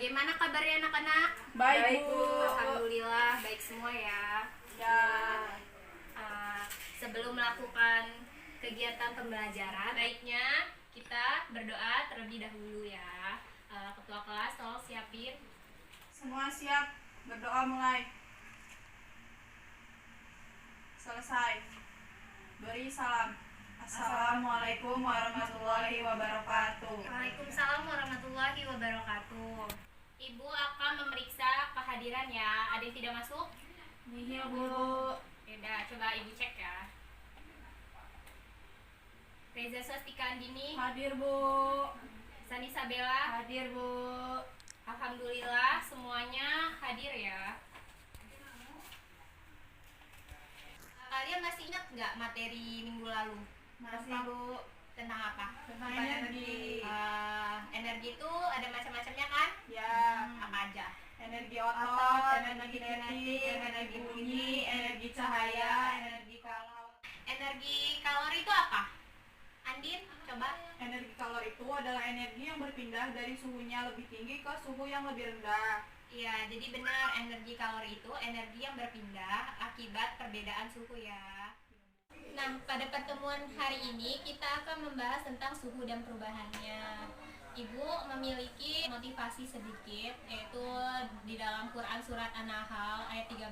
Bagaimana kabarnya anak-anak? Baik, Bu. Alhamdulillah baik semua ya. Ya. Sebelum melakukan kegiatan pembelajaran, baiknya kita berdoa terlebih dahulu ya. Ketua kelas tolong siapin. Semua siap. Berdoa mulai. Selesai. Beri salam. Assalamualaikum warahmatullahi wabarakatuh. Waalaikumsalam warahmatullahi wabarakatuh. Ibu akan memeriksa kehadiran ya. Ada yang tidak masuk? Nihil, Bu. Yaudah, coba ibu cek ya. Reza Swastika Andini, Hadir, Bu. Sani Sabella, Hadir, Bu. alhamdulillah semuanya hadir ya. Kalian masih ingat nggak materi minggu lalu? Masih, Bu. Tentang apa? Tentang energi. Energi itu ada macam-macamnya kan? Ya. Apa aja? Energi otot, energi kinetik, energi bunyi, energi cahaya, energi kalori. Energi kalori itu apa? Andin, coba. Energi kalori itu adalah energi yang berpindah dari suhunya lebih tinggi ke suhu yang lebih rendah. Iya, jadi benar, energi kalori itu energi yang berpindah akibat perbedaan suhu ya. Nah, pada pertemuan hari ini kita akan membahas tentang suhu dan perubahannya. Ibu memiliki motivasi sedikit, yaitu di dalam Quran Surat An-Nahl ayat 13,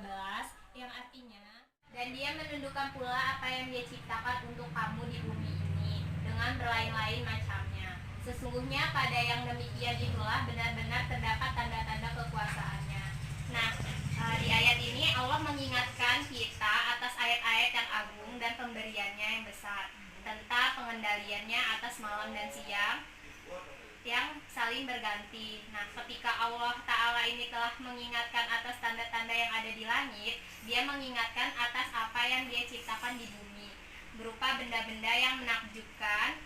yang artinya, dan dia menundukkan pula apa yang dia ciptakan untuk kamu di bumi ini, dengan berlain-lain macamnya. Sesungguhnya pada yang demikian itulah benar-benar terdapat tanda-tanda kekuasaannya. Nah, di ayat ini Allah mengingatkan kita atas ayat-ayat yang agung dan pemberiannya yang besar, tentang pengendaliannya atas malam dan siang yang saling berganti. Nah, ketika Allah Ta'ala ini telah mengingatkan atas tanda-tanda yang ada di langit, dia mengingatkan atas apa yang dia ciptakan di bumi, berupa benda-benda yang menakjubkan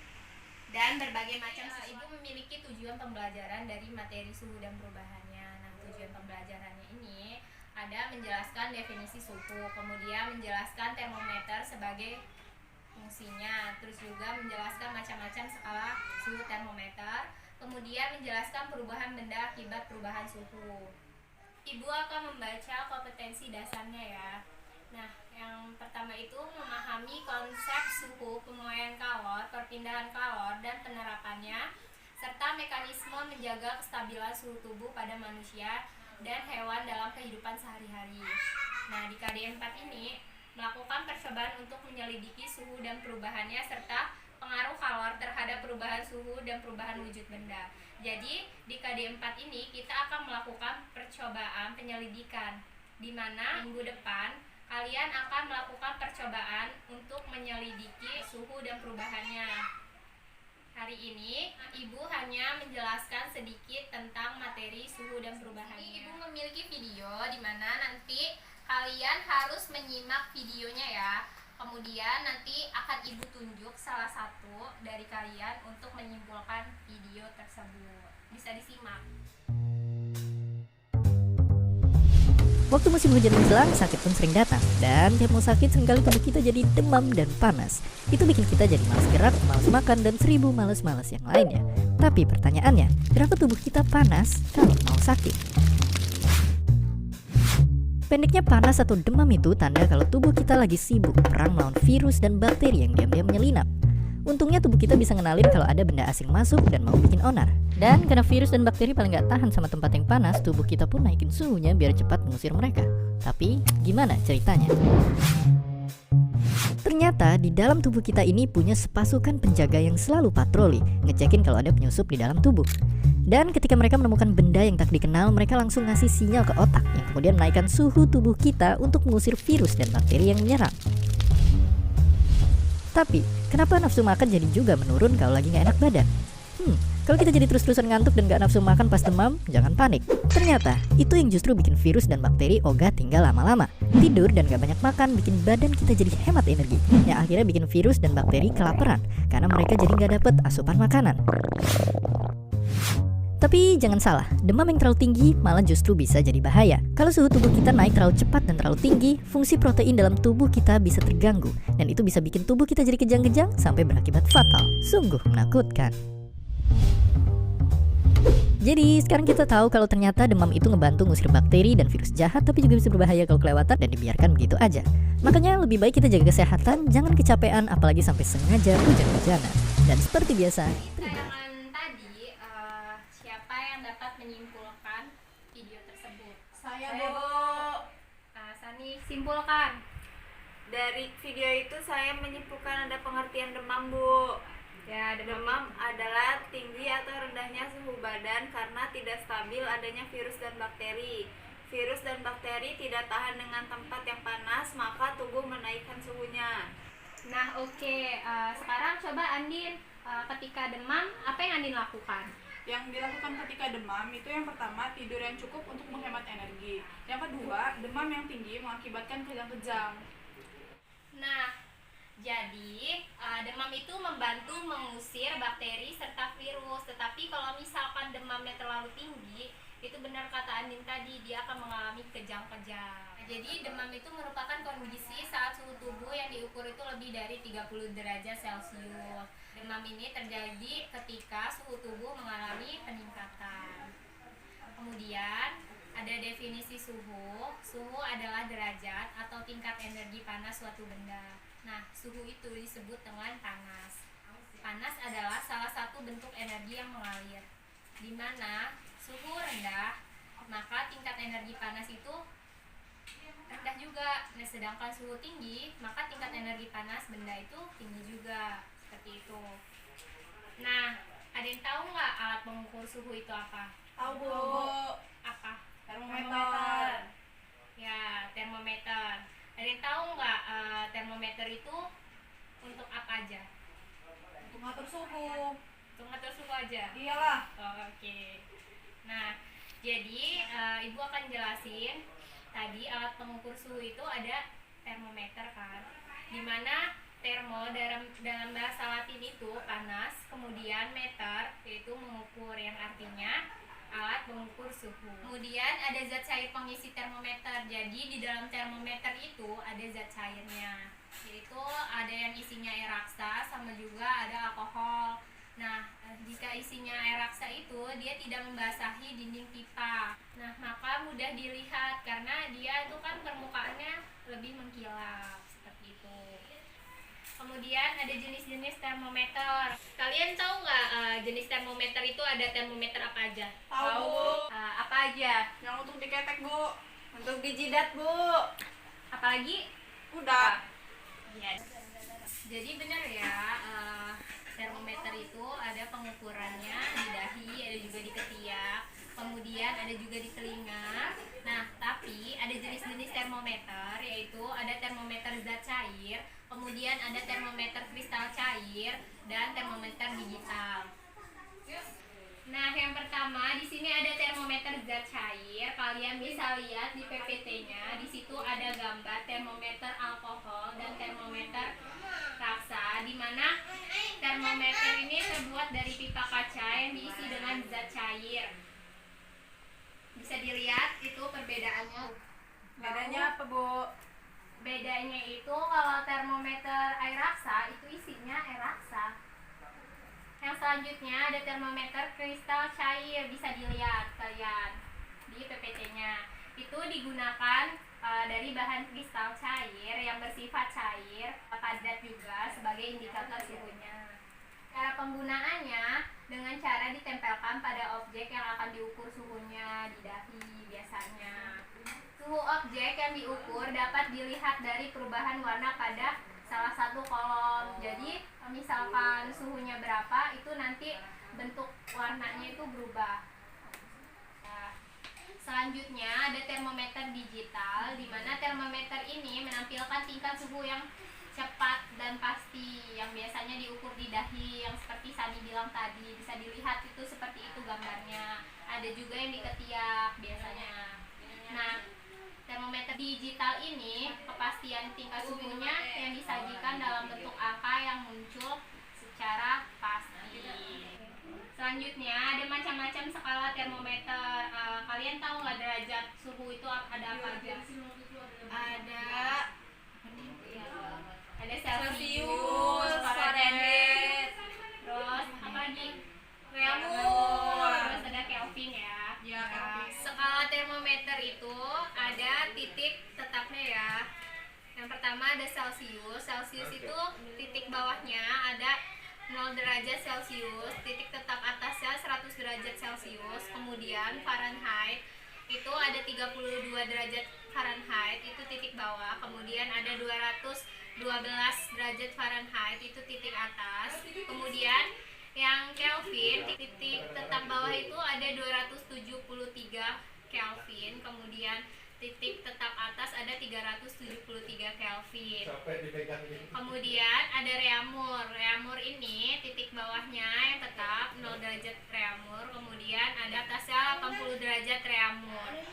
dan berbagai macam sesuatu. Ibu memiliki tujuan pembelajaran dari materi suhu dan perubahannya. Nah, tujuan pembelajarannya ini ada menjelaskan definisi suhu, kemudian menjelaskan termometer sebagai fungsinya, terus juga menjelaskan macam-macam skala suhu termometer, kemudian menjelaskan perubahan benda akibat perubahan suhu. Ibu akan membaca kompetensi dasarnya ya. Nah, yang pertama itu memahami konsep suhu, pemuaian kalor, perpindahan kalor, dan penerapannya, serta mekanisme menjaga kestabilan suhu tubuh pada manusia dan hewan dalam kehidupan sehari-hari. Nah, di KD 4 ini melakukan percobaan untuk menyelidiki suhu dan perubahannya serta pengaruh kalor terhadap perubahan suhu dan perubahan wujud benda. Jadi, di KD 4 ini kita akan melakukan percobaan penyelidikan, di mana minggu depan kalian akan melakukan percobaan untuk menyelidiki suhu dan perubahannya. Hari ini, Ibu hanya menjelaskan sedikit tentang materi suhu dan perubahannya. Ibu memiliki video di mana nanti kalian harus menyimak videonya ya. Kemudian nanti akan Ibu tunjuk salah satu dari kalian untuk menyimpulkan video tersebut. Bisa disimak. Waktu musim hujan menjelang, sakit pun sering datang. Dan tiap mau sakit, seringkali tubuh kita jadi demam dan panas. Itu bikin kita jadi malas gerak, malas makan, dan 1000 malas-malas yang lainnya. Tapi pertanyaannya, kenapa tubuh kita panas kalau mau sakit? Pendeknya, panas atau demam itu tanda kalau tubuh kita lagi sibuk perang melawan virus dan bakteri yang diam-diam menyelinap. Untungnya tubuh kita bisa ngenalin kalau ada benda asing masuk dan mau bikin onar. Dan karena virus dan bakteri paling gak tahan sama tempat yang panas, tubuh kita pun naikin suhunya biar cepat mengusir mereka. Tapi gimana ceritanya? Ternyata di dalam tubuh kita ini punya sepasukan penjaga yang selalu patroli, ngecekin kalau ada penyusup di dalam tubuh. Dan ketika mereka menemukan benda yang tak dikenal, mereka langsung ngasih sinyal ke otak yang kemudian menaikkan suhu tubuh kita untuk mengusir virus dan bakteri yang menyerang. Tapi, kenapa nafsu makan jadi juga menurun kalau lagi gak enak badan? Kalau kita jadi terus-terusan ngantuk dan gak nafsu makan pas demam, jangan panik. Ternyata, itu yang justru bikin virus dan bakteri ogah tinggal lama-lama. Tidur dan gak banyak makan bikin badan kita jadi hemat energi, yang akhirnya bikin virus dan bakteri kelaparan, karena mereka jadi gak dapet asupan makanan. Tapi jangan salah, demam yang terlalu tinggi malah justru bisa jadi bahaya. Kalau suhu tubuh kita naik terlalu cepat dan terlalu tinggi, fungsi protein dalam tubuh kita bisa terganggu, dan itu bisa bikin tubuh kita jadi kejang-kejang sampai berakibat fatal. Sungguh menakutkan. Jadi sekarang kita tahu kalau ternyata demam itu ngebantu ngusir bakteri dan virus jahat, tapi juga bisa berbahaya kalau kelewatan dan dibiarkan begitu aja. Makanya lebih baik kita jaga kesehatan, jangan kecapean, apalagi sampai sengaja hujan-hujanan. Dan seperti biasa, Tayangan tadi, siapa yang dapat menyimpulkan video tersebut? Saya, Bu. Sani, simpulkan. Dari video itu saya menyimpulkan ada pengertian demam, Bu. Ya, Demam adalah tinggi atau rendahnya suhu badan karena tidak stabil adanya virus dan bakteri. Virus dan bakteri tidak tahan dengan tempat yang panas, maka tubuh menaikkan suhunya. Nah, oke. Sekarang coba Andin, ketika demam, apa yang Andin lakukan? Yang dilakukan ketika demam itu yang pertama tidur yang cukup untuk menghemat energi. Yang kedua, demam yang tinggi mengakibatkan kejang-kejang. Nah, jadi demam itu membantu mengusir bakteri serta virus. Tetapi kalau misalkan demamnya terlalu tinggi, itu benar kata Andin tadi, dia akan mengalami kejang-kejang. Jadi demam itu merupakan kondisi saat suhu tubuh yang diukur itu lebih dari 30 derajat Celcius. Demam ini terjadi ketika suhu tubuh mengalami peningkatan. Kemudian ada definisi suhu. Suhu adalah derajat atau tingkat energi panas suatu benda. Nah, suhu itu disebut dengan panas. Panas adalah salah satu bentuk energi yang mengalir. Di mana suhu rendah, maka tingkat energi panas itu rendah juga. Nah, sedangkan suhu tinggi, maka tingkat energi panas benda itu tinggi juga. Seperti itu. Nah, ada yang tahu nggak alat pengukur suhu itu apa? Tahu, Bu. Apa? Termometer. Ya, termometer. Ada yang tahu nggak termometer itu untuk apa aja? Untuk ngatur suhu. Untuk ngatur suhu aja? Iyalah. Oh, oke. Nah, jadi ibu akan jelasin tadi alat pengukur suhu itu ada termometer kan, dimana termo dalam bahasa Latin itu panas, kemudian meter yaitu mengukur, yang artinya alat pengukur suhu. Kemudian ada zat cair pengisi termometer. Jadi di dalam termometer itu ada zat cairnya, yaitu ada yang isinya air raksa sama juga ada alkohol. Nah, jika isinya air raksa itu dia tidak membasahi dinding pipa. Nah, maka mudah dilihat karena dia itu kan permukaannya lebih mengkilap seperti itu. Kemudian ada jenis-jenis termometer. Kalian tahu nggak jenis termometer itu ada termometer apa aja? Tahu, Bu. Apa aja? Yang untuk diketek, Bu. Untuk di jidat, Bu. Apalagi? Udah. Ya. Jadi benar ya, termometer itu ada pengukurannya di dahi, ada juga di ketiak, kemudian ada juga di telinga. Nah, tapi ada jenis-jenis termometer, yaitu ada termometer zat cair, kemudian ada termometer kristal cair, dan termometer digital. Nah, yang pertama di sini ada termometer zat cair. Kalian bisa lihat di PPT-nya. Di situ ada gambar termometer alkohol dan termometer raksa, di mana termometer ini terbuat dari pipa kaca yang diisi dengan zat cair. Bisa dilihat itu perbedaannya. Bedanya apa, Bu? Bedanya itu kalau termometer air raksa itu isinya air raksa. Yang selanjutnya ada termometer kristal cair, bisa dilihat kalian di PPT-nya. Itu digunakan dari bahan kristal cair yang bersifat cair, padat juga sebagai indikator suhunya. Cara penggunaannya dengan cara ditempelkan pada objek yang akan diukur suhunya di dahi biasanya. Suhu objek yang diukur dapat dilihat dari perubahan warna pada salah satu kolom. Jadi misalkan suhunya berapa, itu nanti bentuk warnanya itu berubah. Nah, selanjutnya ada termometer digital, di mana termometer ini menampilkan tingkat suhu yang cepat dan pasti, yang biasanya diukur di dahi, yang seperti Sani bilang tadi. Bisa dilihat itu seperti itu gambarnya. Ada juga yang di ketiak biasanya. Nah, termometer digital ini kepastian tingkat suhunya yang disajikan dalam bentuk angka yang muncul secara pasti. Selanjutnya ada macam-macam skala termometer. Kalian tahu nggak derajat suhu itu ada apa aja? Ada Celcius, Fahrenheit, terus apa lagi? Kelvin, terus ada Kelvin. bawahnya ada 0 derajat Celcius, titik tetap atasnya 100 derajat Celcius, kemudian Fahrenheit itu ada 32 derajat Fahrenheit, itu titik bawah, kemudian ada 212 derajat Fahrenheit, itu titik atas, kemudian yang Kelvin, titik tetap bawah itu ada 273 Kelvin, kemudian titik tetap atas ada 373 Kelvin. Kemudian ada reamur. Reamur ini titik bawahnya yang tetap 0 derajat reamur, kemudian ada atasnya 80 derajat reamur.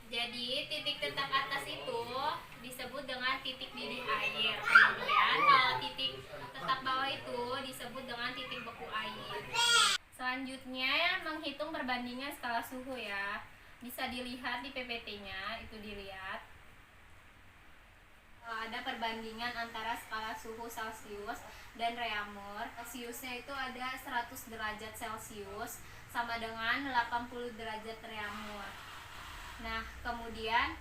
Jadi titik tetap atas itu disebut dengan titik didih air. Kemudian kalau titik tetap bawah itu disebut dengan titik beku air. Selanjutnya menghitung perbandingan skala suhu ya. Bisa dilihat di PPT-nya, itu dilihat. Ada perbandingan antara skala suhu Celcius dan reamur. Celciusnya itu ada 100 derajat Celcius sama dengan 80 derajat reamur. Nah, kemudian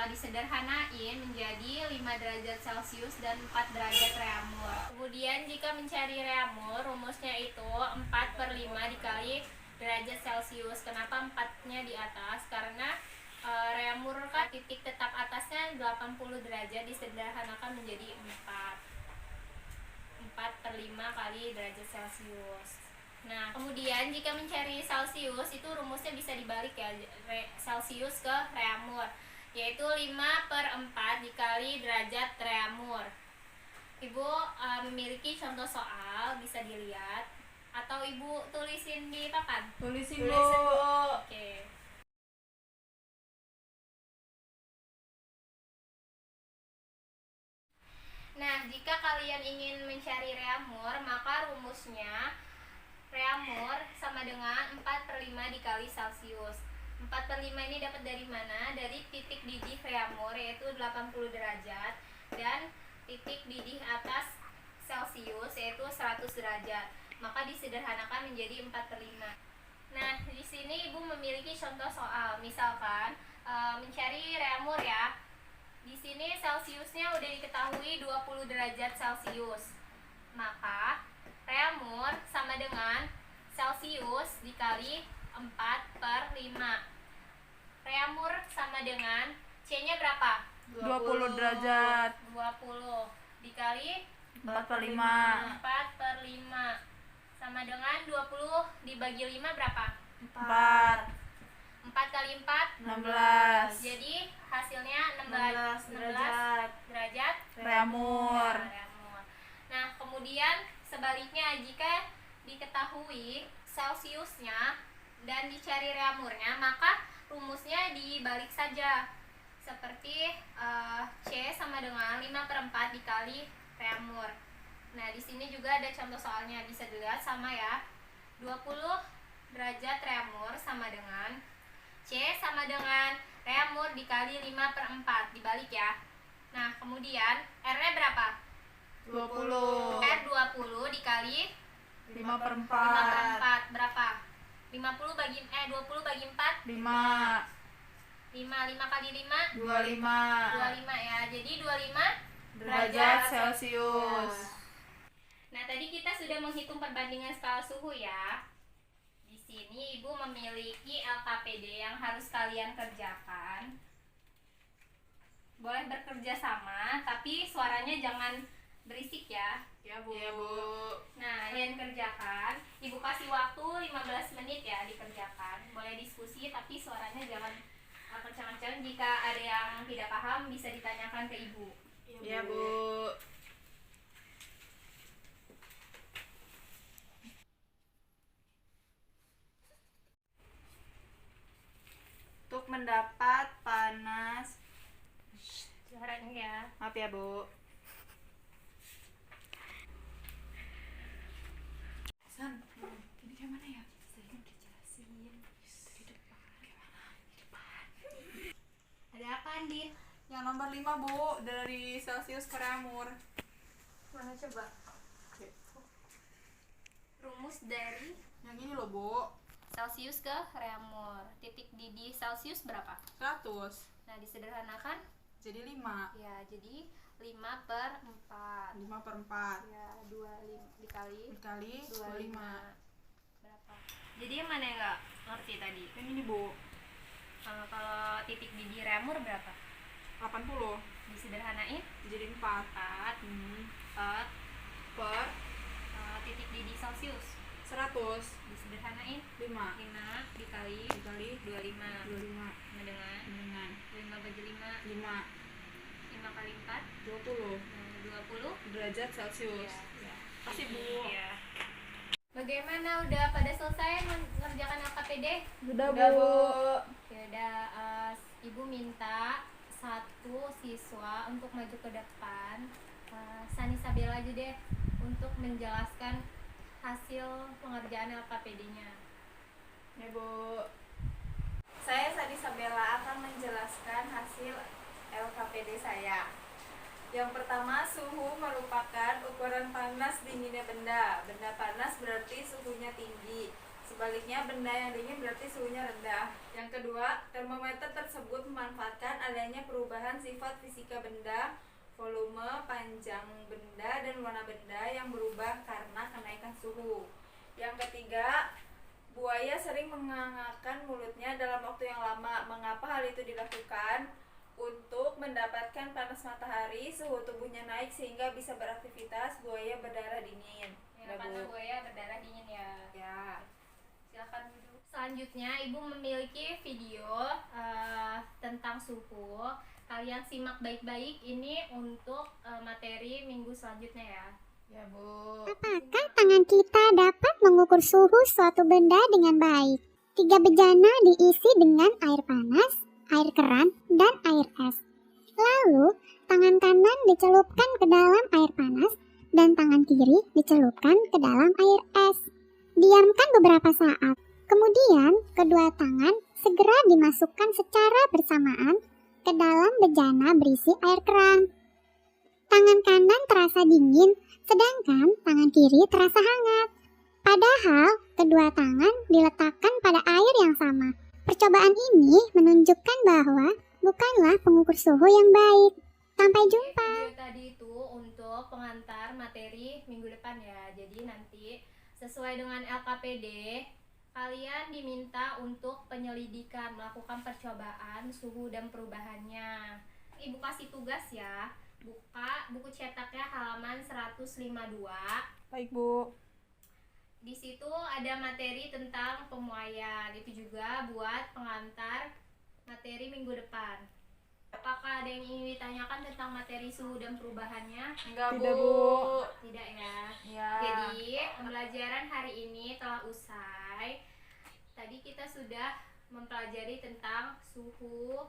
disederhanain menjadi 5 derajat Celcius dan 4 derajat reamur. Kemudian jika mencari reamur, rumusnya itu 4/5 dikali derajat Celcius. Kenapa 4-nya di atas? Karena reamur kan titik tetap atasnya 80 derajat, disederhanakan menjadi 4/5 kali derajat Celcius. Nah, kemudian jika mencari Celcius itu rumusnya bisa dibalik ya, Celcius ke reamur, yaitu 5/4 dikali derajat reamur. Ibu memiliki contoh soal, bisa dilihat atau ibu tulisin di papan? Tulisin Bu. Oke. Nah, jika kalian ingin mencari reamur, maka rumusnya reamur sama dengan 4/5 dikali Celcius. 4/5 ini dapat dari mana? Dari titik didih reamur, yaitu 80 derajat, dan titik didih atas Celcius, yaitu 100 derajat. Maka disederhanakan menjadi 4/5. Nah, di sini ibu memiliki contoh soal, misalkan mencari reamur ya. Di sini Celciusnya udah diketahui 20 derajat Celcius. Maka reamur sama dengan Celcius dikali 4/5. Reamur sama dengan C-nya berapa? 20 derajat. 20 dikali 4/5. 4/5 sama dengan 20 dibagi 5 berapa? 4. 4 kali 4 16. Jadi hasilnya 16 derajat Reamur. reamur. Nah, kemudian sebaliknya jika diketahui Celciusnya dan dicari reamurnya, maka rumusnya dibalik saja. Seperti C sama dengan 5/4 dikali reamur. Nah, di sini juga ada contoh soalnya, bisa dilihat sama ya. 20 derajat reamur sama dengan C sama dengan reamur dikali 5/4, dibalik ya. Nah, kemudian R-nya berapa? 20. R 20 dikali 5/4. 5/4 berapa? 20 bagi 4 5. 5 kali 5 25 25 ya. Jadi 25 derajat Celcius. Nah, tadi kita sudah menghitung perbandingan skala suhu ya. Di sini Ibu memiliki LKPD yang harus kalian kerjakan. Boleh bekerja sama, tapi suaranya jangan berisik ya. Ya Bu. Ya Bu. Nah, kalian kerjakan. Ibu kasih waktu 15 menit ya dikerjakan. Boleh diskusi tapi suaranya jangan kencang-kencang. Jika ada yang tidak paham bisa ditanyakan ke Ibu. Ya Bu. Untuk mendapat panas. Suaranya ya. Maaf ya Bu. San, ini kayak mana ya? Saya udah jelasin. Di depan. Gimana? Di depan. Ada apa, Andin? Yang nomor 5 Bu, dari Celcius ke reamur. Mana coba? Rumus dari Yang ini loh Bu, Celcius ke reamur. Titik didih Celcius berapa? 100. Nah, disederhanakan Jadi 5. ya, jadi 5/4. 5/4 Ya, 2 dikali dikali 25. berapa? Jadi yang mana yang nggak ngerti tadi? Yang ini Bu, Kalau titik didi Reaumur berapa? 80 Disederhanain jadi 4. 4 4 Per titik didi Celcius 100 disederhanain 5 5 dikali dikali 25 25 sama dengan dengan 5 bagi 5 5 kali 4 20 20 derajat Celcius. Iya. Kasih Bu. Iya. Bagaimana, udah pada selesai mengerjakan LKPD? Udah Bu. Ya udah, Ibu minta satu siswa untuk maju ke depan. Sani Sabella aja deh untuk menjelaskan hasil pengerjaan LKPD-nya. Ya Bu. Saya Sadi Sabella akan menjelaskan hasil LKPD saya. Yang pertama, suhu merupakan ukuran panas dinginnya benda. Benda panas berarti suhunya tinggi. Sebaliknya, benda yang dingin berarti suhunya rendah. Yang kedua, termometer tersebut memanfaatkan adanya perubahan sifat fisika benda, volume, panjang benda, dan warna benda yang berubah karena kenaikan suhu. Yang ketiga, buaya sering mengangakkan mulutnya dalam waktu yang lama. Mengapa hal itu dilakukan? Untuk mendapatkan panas matahari, suhu tubuhnya naik sehingga bisa beraktivitas. Buaya berdarah dingin. Ya, Udah, karena Bu. buaya berdarah dingin ya. Ya. Silakan duduk. Selanjutnya, Ibu memiliki video tentang suhu. Kalian simak baik-baik, ini untuk materi minggu selanjutnya ya. Ya Bu. Apakah tangan kita dapat mengukur suhu suatu benda dengan baik? 3 bejana diisi dengan air panas, air keran, dan air es. Lalu, tangan kanan dicelupkan ke dalam air panas dan tangan kiri dicelupkan ke dalam air es. Diamkan beberapa saat. Kemudian, kedua tangan segera dimasukkan secara bersamaan ke dalam bejana berisi air keran. Tangan kanan terasa dingin, sedangkan tangan kiri terasa hangat. Padahal, kedua tangan diletakkan pada air yang sama. Percobaan ini menunjukkan bahwa bukanlah pengukur suhu yang baik. Sampai jumpa. Video tadi itu untuk pengantar materi minggu depan ya. Jadi nanti sesuai dengan LKPD, kalian diminta untuk penyelidikan, melakukan percobaan suhu dan perubahannya. Ibu kasih tugas ya. Buka buku cetaknya halaman 152. Baik Bu. Di situ ada materi tentang pemuaian. Itu juga buat pengantar materi minggu depan. Apakah ada yang ingin ditanyakan tentang materi suhu dan perubahannya? Enggak, Tidak, Bu. Tidak ya. Ya. Jadi pembelajaran hari ini telah usai. Tadi kita sudah mempelajari tentang suhu,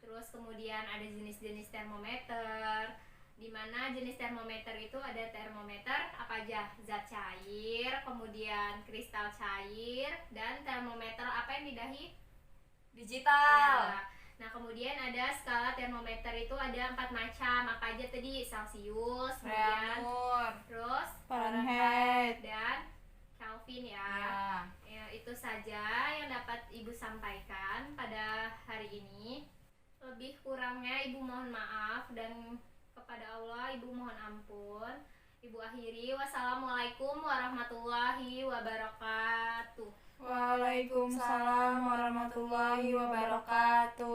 terus kemudian ada jenis-jenis termometer, di mana jenis termometer itu ada termometer apa aja? Zat cair, kemudian kristal cair, dan termometer apa yang di dahi? Digital. Ya. Nah, kemudian ada skala termometer itu ada 4 macam. Apa aja tadi? Celcius, kemudian Reaumur. terus Fahrenheit. dan Kelvin ya. Ya, itu saja yang dapat Ibu sampaikan pada hari ini. Lebih kurangnya Ibu mohon maaf dan kepada Allah Ibu mohon ampun. Ibu akhiri, wassalamualaikum warahmatullahi wabarakatuh. Waalaikumsalam warahmatullahi wabarakatuh.